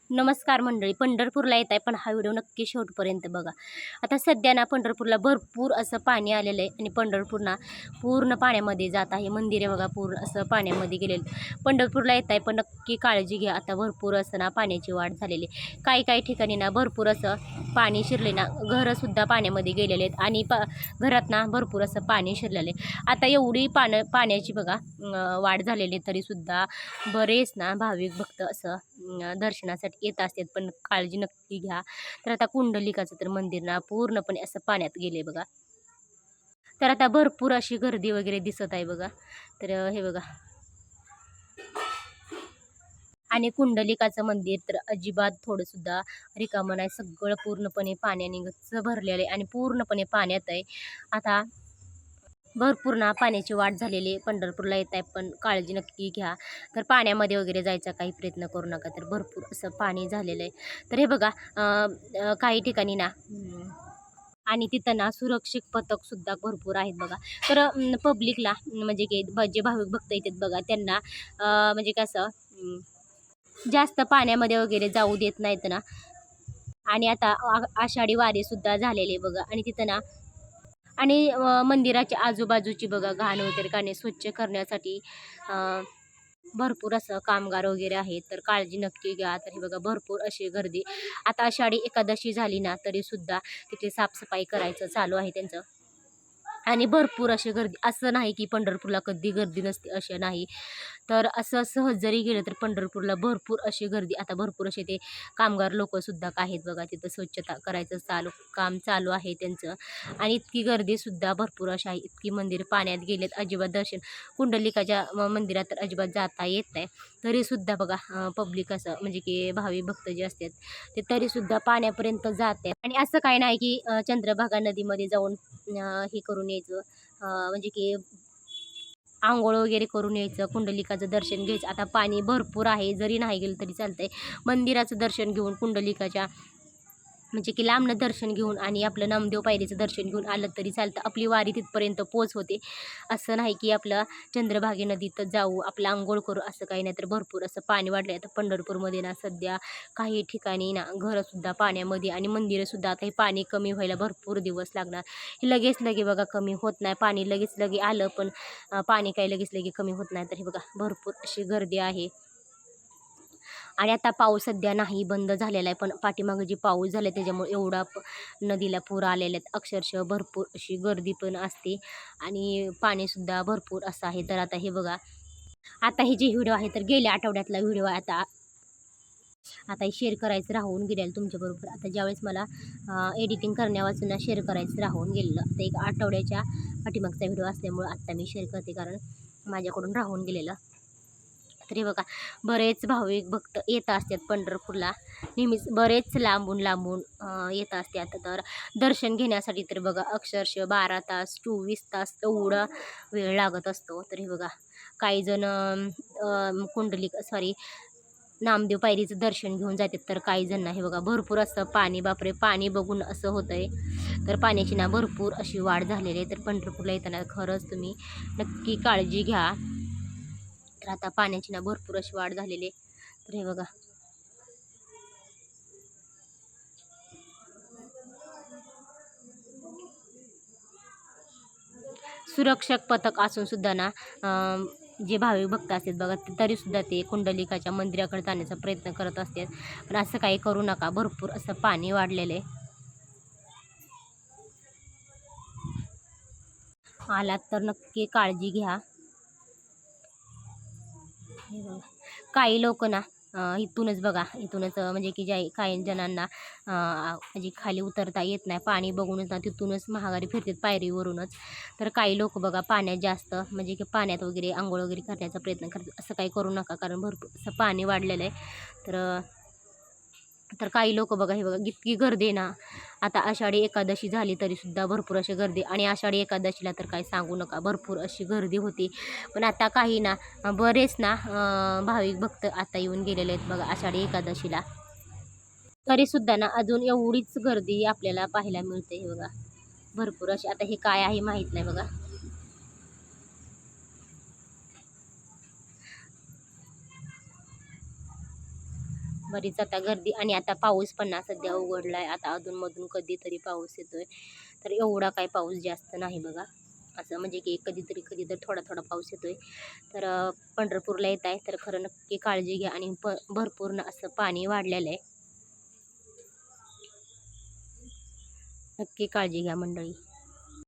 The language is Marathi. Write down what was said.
नमस्कार मंडळी, पंढरपूरला येत आहे पण हा व्हिडिओ नक्की शेवटपर्यंत बघा. आता सध्या ना पंढरपूरला भरपूर असं पाणी आलेलं आहे आणि पंढरपूर ना पूर्ण पाण्यामध्ये जात आहे. मंदिर आहे बघा, पूर्ण असं पाण्यामध्ये गेलेलं. पंढरपूरला येत आहे पण नक्की काळजी घ्या. आता भरपूर असं ना पाण्याची वाढ झालेली. काही काही ठिकाणी ना भरपूर असं पाणी शिरले ना, घरंसुद्धा पाण्यामध्ये गेलेले आहेत आणि घरात ना भरपूर असं पाणी शिरलेलं आहे. आता एवढी पाण्याची बघा वाढ झालेली तरीसुद्धा बरेच ना भाविक भक्त असं दर्शनासाठी येत असतात, पण काळजी नक्की घ्या. तर आता कुंडलिकाचं तर मंदिर ना पूर्णपणे असं पाण्यात गेले बघा. तर आता भरपूर अशी गर्दी वगैरे दिसत आहे बघा. तर हे बघा, आणि कुंडलिकाचं मंदिर तर अजिबात थोडंसुद्धा रिकामं नाही. सगळं पूर्णपणे पाण्याने गच्च भरलेलं आहे आणि पूर्णपणे पाण्यात आहे. आता भरपूर ना पाण्याची वाढ झालेली आहे. पंढरपूरला येत आहे पण काळजी नक्की घ्या. तर पाण्यामध्ये वगैरे जायचा काही प्रयत्न करू नका. तर भरपूर असं पाणी झालेलं आहे. तर हे बघा, काही ठिकाणी ना आणि तिथं ना सुरक्षित पथकसुद्धा भरपूर आहेत बघा. तर पब्लिकला म्हणजे की जे भाविक भक्त येतात बघा त्यांना म्हणजे कसं जास्त पाण्यामध्ये वगैरे जाऊ देत नाहीत ना. आणि आता आषाढी वारीसुद्धा झालेली बघा आणि तिथं ना आणि मंदिराच्या आजूबाजूची बघा घाण वगैरे काढणे स्वच्छ करण्यासाठी अ, भरपूर असं कामगार वगैरे आहेत. तर काळजी नक्की घ्या. तर हे बघा भरपूर अशी गर्दी. आता आषाढी एकादशी झाली ना तरीसुद्धा तिथे साफसफाई करायचं चालू आहे त्यांचं. आणि भरपूर अशी गर्दी, असं नाही की पंढरपूरला कधी गर्दी नसते, असं नाही. तर असं सहज जरी गेलं तर पंढरपूरला भरपूर अशी गर्दी. आता भरपूर असे ते कामगार लोकंसुद्धा आहेत बघा, तिथं स्वच्छता करायचं काम चालू आहे त्यांचं. आणि इतकी गर्दीसुद्धा भरपूर अशी आहे. इतकी मंदिर पाण्यात गेलेत, अजिबात दर्शन कुंडलिकाच्या मंदिरात तर अजिबात जाता येत नाही. तरीसुद्धा बघा पब्लिक असं म्हणजे की भावी भक्त जे असतात ते तरीसुद्धा पाण्यापर्यंत जाते. आणि असं काही नाही की चंद्रभागा नदीमध्ये जाऊन हे करून यायचं, म्हणजे की अंघोळ वगैरे करून यायचं, कुंडलिकाचं दर्शन घ्यायचं. आता पाणी भरपूर आहे, जरी नाही गेलं तरी चालतंय. मंदिराचं दर्शन घेऊन कुंडलिकाच्या म्हणजे की लांबनं दर्शन घेऊन आणि आपलं नामदेव पायरीचं दर्शन घेऊन आलं तरी चालतं. आपली वारी तिथपर्यंत पोच होते. असं नाही की आपलं चंद्रभागे नदीत जाऊ, आपलं अंघोळ करू, असं काही नाही. तर भरपूर असं पाणी वाढलं आहे. तर पंढरपूरमध्ये ना सध्या काही ठिकाणी ना घरंसुद्धा पाण्यामध्ये आणि मंदिरंसुद्धा. आता हे पाणी कमी व्हायला भरपूर दिवस लागणार. हे लगेच लगे बघा कमी होत नाही. पाणी लगेच लगे आलं पण पाणी काही लगेच लगे कमी होत नाही. तर हे बघा भरपूर अशी गर्दी आहे. आणि आता पाऊस सध्या नाही, बंद झालेला आहे. पण पाठीमागं जे पाऊस झाला त्याच्यामुळे एवढा नदीला पूर आलेले आहेत. अक्षरशः भरपूर अशी गर्दी पण असते आणि पाणीसुद्धा भरपूर असं आहे. तर आता हे बघा, आता हे जे व्हिडिओ आहे तर गेल्या आठवड्यातला व्हिडिओ आहे. आता हे शेअर करायचं राहून गेलेलं तुमच्याबरोबर. आता ज्यावेळेस मला एडिटिंग करण्यावाचून ना शेअर करायचं राहून गेलेलं. आता एक आठवड्याच्या पाठीमागचा व्हिडिओ असल्यामुळं आत्ता मी शेअर करते, कारण माझ्याकडून राहून गेलेलं. तरी बघा बरेच भाविक भक्त येत असतात पंढरपूरला, नेहमीच बरेच लांबून लांबून येत असतात. तर दर्शन घेण्यासाठी तर बघा अक्षरशः 12 तास 24 तास एवढा वेळ लागत असतो. तरी बघा काही जण कुंडलिक सॉरी नामदेव पायरीचं दर्शन घेऊन जातात. तर काही जण हे बघा भरपूर असं पाणी, बापरे पाणी बघून असं होतंय. तर पाण्याची ना भरपूर अशी वाढ झालेली आहे. तर पंढरपूरला येताना खरंच तुम्ही नक्की काळजी घ्या. तर आता पाण्याची ना भरपूर अशी वाढ झालेली आहे. तर हे बघा सुरक्षक पथक असून सुद्धा ना जे भाविक भक्त असतात बघा ते तरीसुद्धा ते कुंडलिकाच्या मंदिराकडे जाण्याचा प्रयत्न करत असतात. पण असं काही करू नका, भरपूर असं पाणी वाढलेलं आहे. आलात तर नक्की काळजी घ्या. हे बघा काही लोक ना इथूनच बघा इथूनच म्हणजे की ज्या काही जणांना म्हणजे खाली उतरता येत नाही, पाणी बघूनच ना तिथूनच महागारी फिरतात पायरीवरूनच. तर काही लोक बघा पाण्यात जास्त म्हणजे की पाण्यात वगैरे आंघोळ वगैरे करण्याचा प्रयत्न करतात. असं काही करू नका, कारण भरपूर असं पाणी वाढलेलं आहे. तर काही लोक बघा हे बघा इतकी गर्दी आहे ना. आता आषाढी एकादशी झाली तरीसुद्धा भरपूर अशी गर्दी, आणि आषाढी एकादशीला तर काही सांगू नका, भरपूर अशी गर्दी होती. पण आता काही ना बरेच ना भाविक भक्त आता येऊन गेलेले आहेत बघा आषाढी एकादशीला. तरीसुद्धा ना अजून एवढीच गर्दी आपल्याला पाहायला मिळते. हे बघा भरपूर अशी. आता हे काय आहे माहीत नाही बघा. बरीच आता गर्दी. आणि आता पाऊस पण ना सध्या उघडला आहे. आता अधूनमधून कधीतरी पाऊस येतोय, तर एवढा काय पाऊस जास्त नाही बघा. असं म्हणजे की कधीतरी थोडा थोडा पाऊस येतोय. तर पंढरपूरला येत आहे तर खरं नक्की काळजी घ्या. आणि भरपूर ना असं पाणी वाढलेलं आहे, नक्की काळजी घ्या मंडळी.